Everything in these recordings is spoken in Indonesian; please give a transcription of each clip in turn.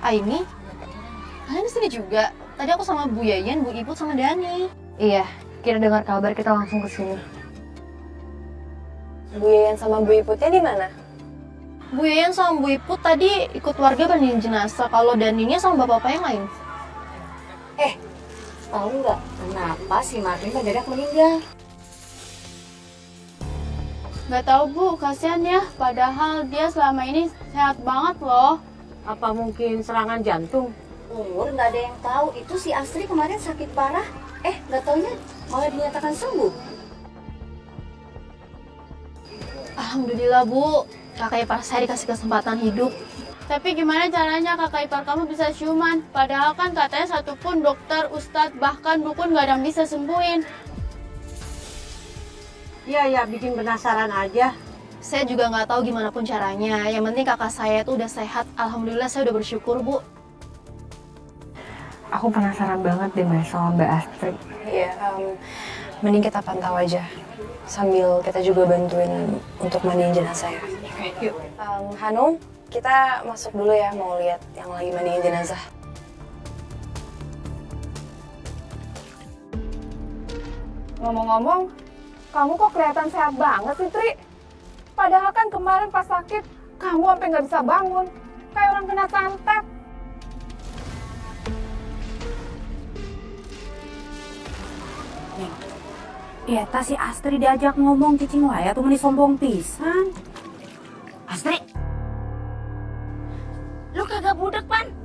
Aini, kalian di sini juga? Tadi aku sama Bu Yayan, Bu Ibu, sama Dani. Iya, kita dengar kabar kita langsung ke sini. Bu Yayan sama Bu Iputnya di mana? Bu Yayan sama Bu Ibu tadi ikut warga mandiin jenazah, kalau Daninya sama bapak-bapak yang lain. Tahu nggak kenapa si Martin mendadak meninggal? Gak tahu Bu, kasihan ya. Padahal dia selama ini sehat banget loh. Apa mungkin serangan jantung? Nggak ada yang tahu. Itu si Astri kemarin sakit parah. Nggak taunya malah dinyatakan sembuh. Alhamdulillah Bu, kakak ipar saya dikasih kesempatan hidup. Tapi gimana caranya kakak ipar kamu bisa siuman? Padahal kan katanya satupun dokter, ustadz, bahkan dukun gak ada yang bisa sembuhin. Iya, bikin penasaran aja. Saya juga nggak tahu gimana pun caranya. Yang penting kakak saya itu udah sehat. Alhamdulillah saya udah bersyukur Bu. Aku penasaran banget deh Mas sama Mbak Astrid. Iya, mending kita pantau aja. Sambil kita juga bantuin untuk mandiin jenazah ya. Yuk. Hanum, kita masuk dulu ya, mau lihat yang lagi mandiin jenazah. Ngomong-ngomong, kamu kok kelihatan sehat banget sih, Tri? Padahal kan kemarin pas sakit, kamu sampai nggak bisa bangun. Kayak orang kena santet. Iya, si Astri diajak ngomong cicing waya tuh meni sombong pisan. Astri, lu kagak budek pan?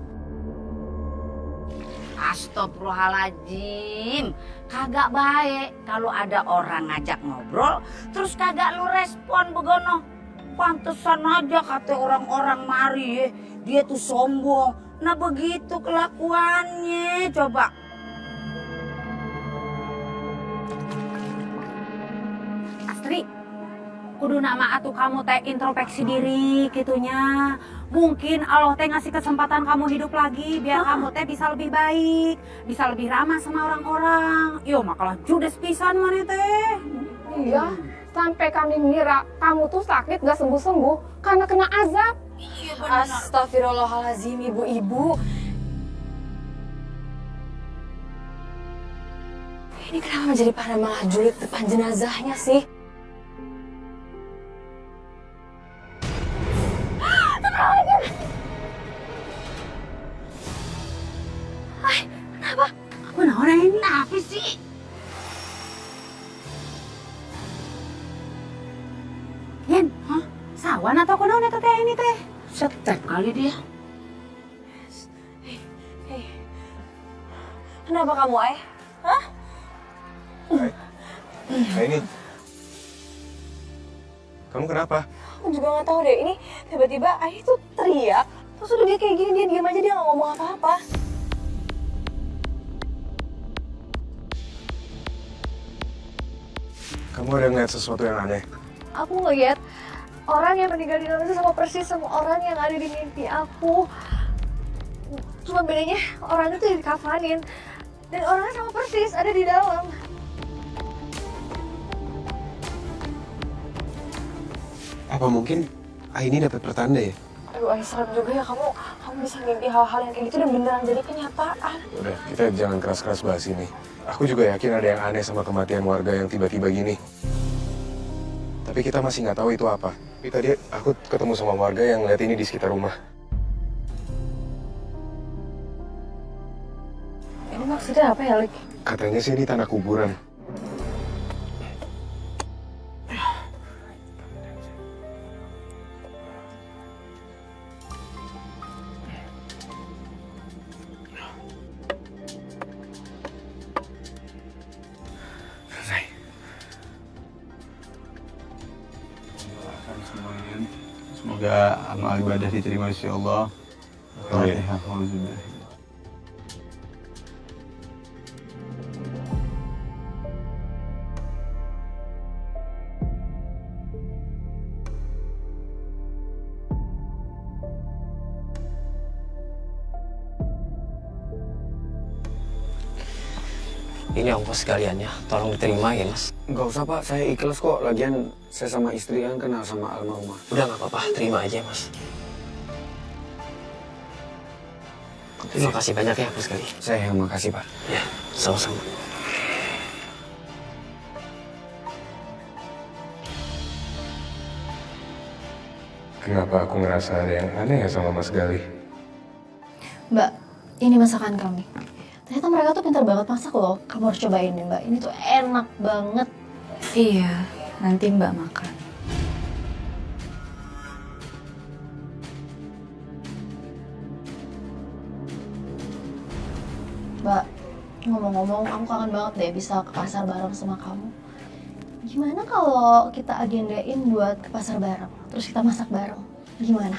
Astagfirullahaladzim, kagak baik kalau ada orang ngajak ngobrol terus kagak lu respon begono. Pantesan aja kata orang-orang mari dia tuh sombong. Nah begitu kelakuannya, coba. Astri, kudu nama atuh kamu teh introspeksi diri gitunya. Mungkin Allah teh ngasih kesempatan kamu hidup lagi biar kamu teh bisa lebih baik, bisa lebih ramah sama orang-orang. Yo makalah judes pisan mana teh. Iya, sampai kami ngira kamu tuh sakit gak sembuh-sembuh karena kena azab. Iya benar. Astagfirullahaladzim, ibu-ibu. Ini kenapa jadi pada malah julid depan jenazahnya sih? Mana orang ini apa sih? Yen, sawan atau kunaon eta teh ini teh? Setek kali dia. Kenapa kamu, Ay? Ini, kamu kenapa? Aku juga nggak tahu deh. Ini tiba-tiba Ay tuh teriak. Terus udah dia kayak gini, dia diam aja, dia nggak ngomong apa-apa. Kamu ada ngeliat sesuatu yang aneh? Aku ngeliat orang yang meninggal di dalam itu sama persis sama orang yang ada di mimpi aku. Cuma bedanya orang itu dikafanin dan orangnya sama persis ada di dalam. Apa mungkin Aini dapat pertanda ya? Aduh, Ay, serem juga ya kamu bisa mimpi hal-hal yang kayak gitu dan beneran jadi kenyataan. Udah, kita jangan keras-keras bahas ini. Aku juga yakin ada yang aneh sama kematian warga yang tiba-tiba gini. Tapi kita masih nggak tahu itu apa. Tapi tadi aku ketemu sama warga yang lihat ini di sekitar rumah. Ini maksudnya apa ya, Lik? Katanya sih ini tanah kuburan. Selesai. Semoga amal ibadah diterima insya Allah. Amin. Alhamdulillah. Ini ongkos sekaliannya, tolong diterima ya mas. Nggak usah pak, saya ikhlas kok. Lagian saya sama istri kan kenal sama almarhumah. Udah nggak apa-apa, terima aja mas. Terima kasih banyak ya Mas Gali. Saya yang makasih, Pak. Ya, sama-sama. Kenapa aku ngerasa ada yang aneh ya sama Mas Gali? Mbak, ini masakan kami. Ternyata mereka tuh pintar banget masak loh. Kamu harus cobain nih Mbak, ini tuh enak banget. Iya, nanti Mbak makan. Mbak, ngomong-ngomong, aku kangen banget deh bisa ke pasar bareng sama kamu. Gimana kalau kita agendain buat ke pasar bareng, terus kita masak bareng? Gimana?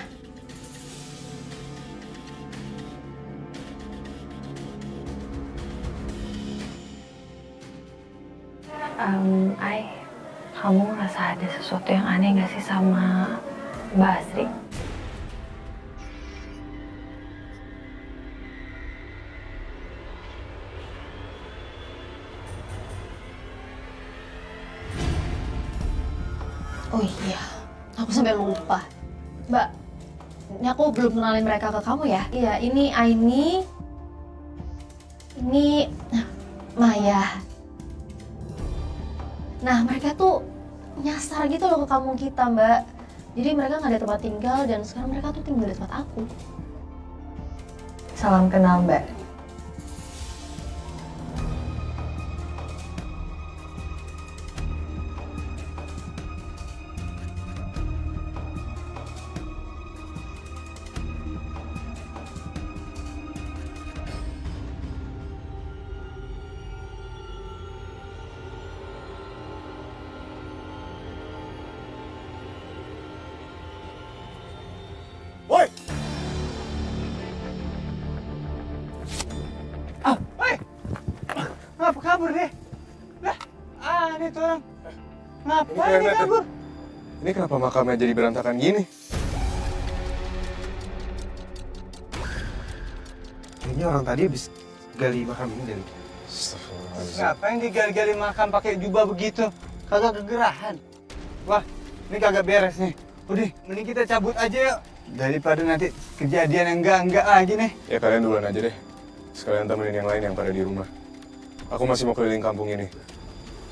Kamu ngerasa ada sesuatu yang aneh gak sih sama Mbak Asri? Oh iya, aku sampai lupa. Mbak, ini aku belum kenalin mereka ke kamu ya. Iya, ini Aini. Ini Maya. Nah, mereka tuh nyasar gitu loh ke kampung kita, Mbak. Jadi mereka nggak ada tempat tinggal dan sekarang mereka tuh tinggal di tempat aku. Salam kenal Mbak. Ngapa kabur deh? Lah, aneh tuh orang. Ngapain dia kabur? Ini kenapa makamnya jadi berantakan gini? Kayaknya orang tadi habis gali makam ini dari. Astagfirullahaladzim. Ngapain digali-gali makam pakai jubah begitu? Kagak kegerahan. Wah, ini kagak beres nih. Udah, mending kita cabut aja yuk. Daripada nanti kejadian yang enggak lagi nih. Ya kalian duluan aja deh. Sekalian temenin yang lain yang pada di rumah. Aku masih mau keliling kampung ini.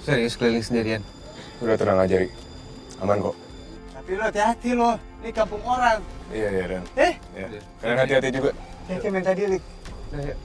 Serius keliling sendirian? Udah tenang aja, Ri. Aman kok. Tapi lo hati-hati lo, ini kampung orang. Iya, Dan. Eh? Ya. Kalian hati-hati juga. Hati-hati minta diri. Udah, yuk.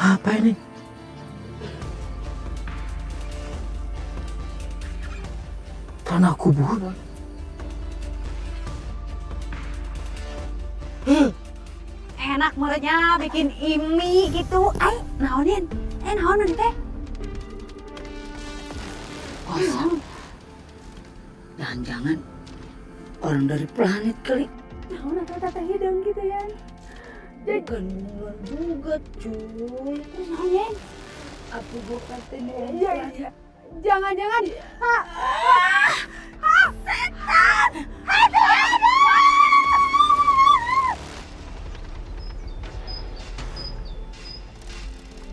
Apa ini? Tanah kuburan. Enak merenya bikin imi gitu. Ay, naonin. Naonin teh. Kosong. Jangan-jangan orang dari planet kali. Naon kata hidung gitu ya. Bukan juga cuy. Naon Aku bukan tenang. Iya. Jangan-jangan.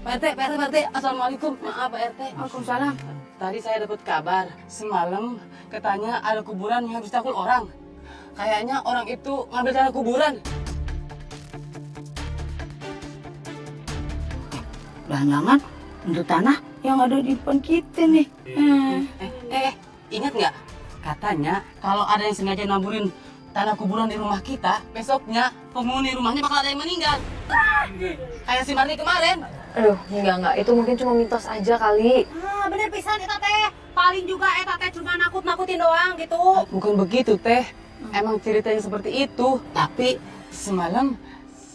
Pak RT, Assalamualaikum. Maaf Pak RT. Waalaikumsalam. Tadi saya dapat kabar, semalam katanya ada kuburan yang habis takul orang. Kayaknya orang itu ngambil tanah kuburan. Jangan-jangan untuk tanah yang ada di depan kita nih. Ingat nggak? Katanya kalau ada yang sengaja namburin tanah kuburan di rumah kita, besoknya penghuni rumahnya bakal ada yang meninggal. Kayak si Marni kemarin. Aduh, enggak. Itu mungkin cuma mitos aja kali. Bener pisan eta teh. Paling juga eta teh cuma nakut-nakutin doang gitu. Bukan begitu, Teh. Emang ceritanya seperti itu. Tapi semalam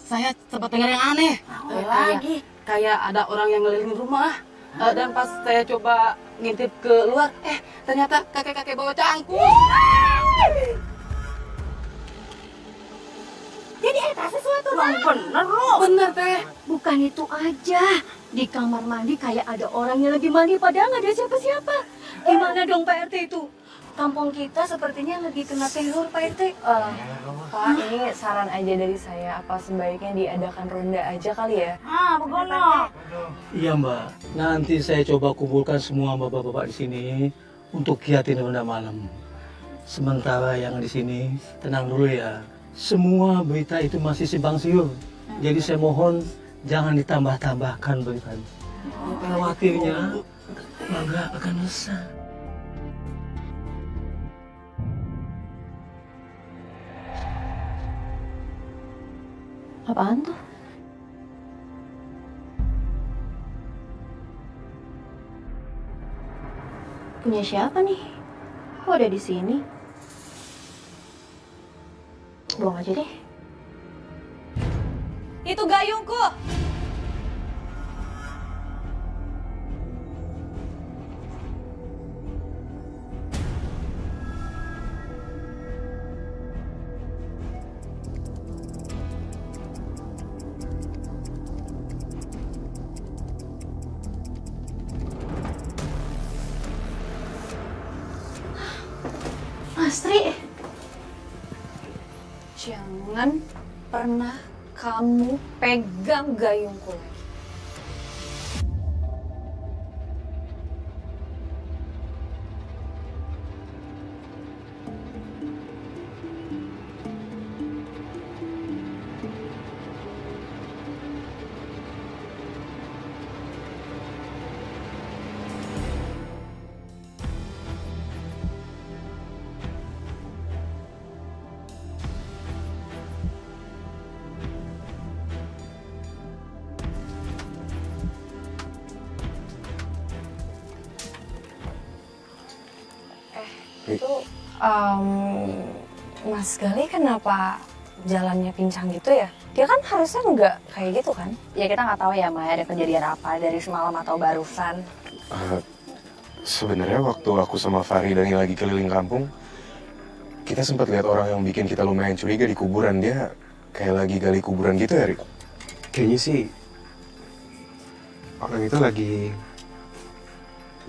saya sempat dengar yang aneh. Kayak ada orang yang ngelilingin rumah. Dan pas saya coba ngintip ke luar, ternyata kakek-kakek bawa cangkul. Jadi eta sesuatu Bener loh. Bener, Teh. bukan itu aja. Di kamar mandi kayak ada orang yang lagi mandi padahal nggak ada siapa-siapa. Gimana dong Pak RT itu? Kampung kita sepertinya lagi kena teror Pak RT. Pak, ini saran aja dari saya, apa sebaiknya diadakan ronda aja kali ya? Begono. Iya Mbak, nanti saya coba kumpulkan semua bapak-bapak di sini untuk kiatin ronda malam. Sementara yang di sini tenang dulu ya. Semua berita itu masih simpang siur. Jadi saya mohon jangan ditambah-tambahkan beritanya. Khawatirnya warga akan resah. Apaan tuh? Punya siapa nih? Kok ada di sini? Buang aja deh. Itu gayungku. Astri, Jangan pernah kamu pegang gayungku lagi. Itu Mas Gali kenapa jalannya pincang gitu ya? Dia kan harusnya nggak kayak gitu kan? Ya kita nggak tahu ya Maya ada kejadian apa dari semalam atau barusan. Sebenarnya waktu aku sama Fahri Dani lagi keliling kampung, kita sempat lihat orang yang bikin kita lumayan curiga di kuburan. Dia kayak lagi gali kuburan gitu ya, Rik? Kayaknya sih orang itu lagi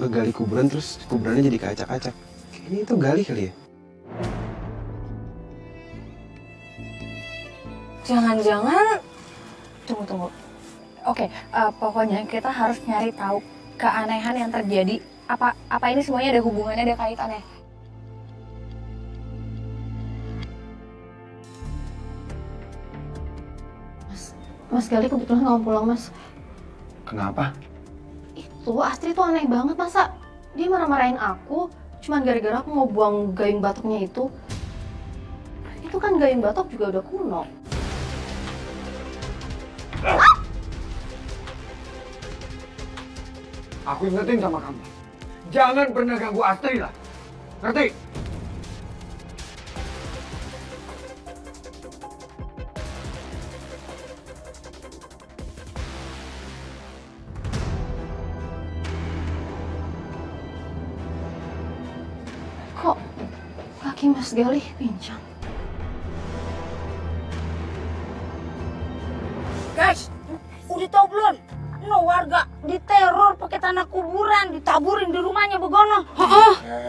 ngegali kuburan terus kuburannya jadi keacak-acak. Kayaknya itu gali kali ya? Jangan-jangan tunggu. Oke, pokoknya kita harus nyari tahu keanehan yang terjadi. Apa ini semuanya ada hubungannya, ada kaitannya? Mas Gali kebetulan nggak mau pulang, Mas. Kenapa? Itu Astri tuh aneh banget, masa dia marah-marahin aku cuman gara-gara aku mau buang gayung batoknya itu. Itu kan gayung batok juga udah kuno. Aku ingetin sama kamu. Jangan pernah ganggu Astri lah. Ngerti? Kok kaki Mas Gali pincang? Guys, udah tau belum? No warga diteror pakai tanah kuburan, ditaburin di rumahnya begono.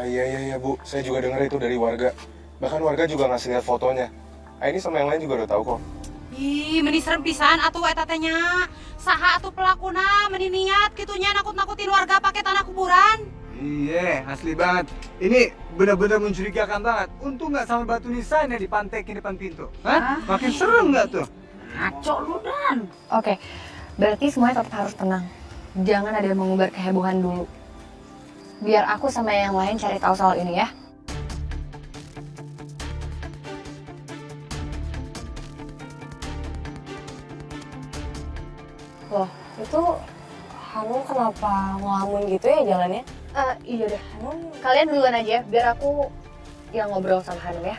Iya Bu, saya juga dengar itu dari warga. Bahkan warga juga ngasih lihat fotonya. Ini sama yang lain juga udah tahu kok. Ih, meni serem pisan atuh eta teh nya. Saha atuh pelakuna meni niat kitunya nakut-nakutin warga pakai tanah kuburan. Iya, asli banget. Ini benar-benar mencurigakan banget. Untung nggak sama batu nisan yang dipantekin depan pintu. Hah? Makin serem nggak tuh? Ngaco lu Dan. Oke, berarti semuanya tetap harus tenang. Jangan ada yang mengubar kehebohan dulu. Biar aku sama yang lain cari tahu soal ini ya. Loh, itu Hanum kenapa ngelamun gitu ya jalannya? Iya deh, kalian duluan aja biar aku yang ngobrol sama Hanum ya.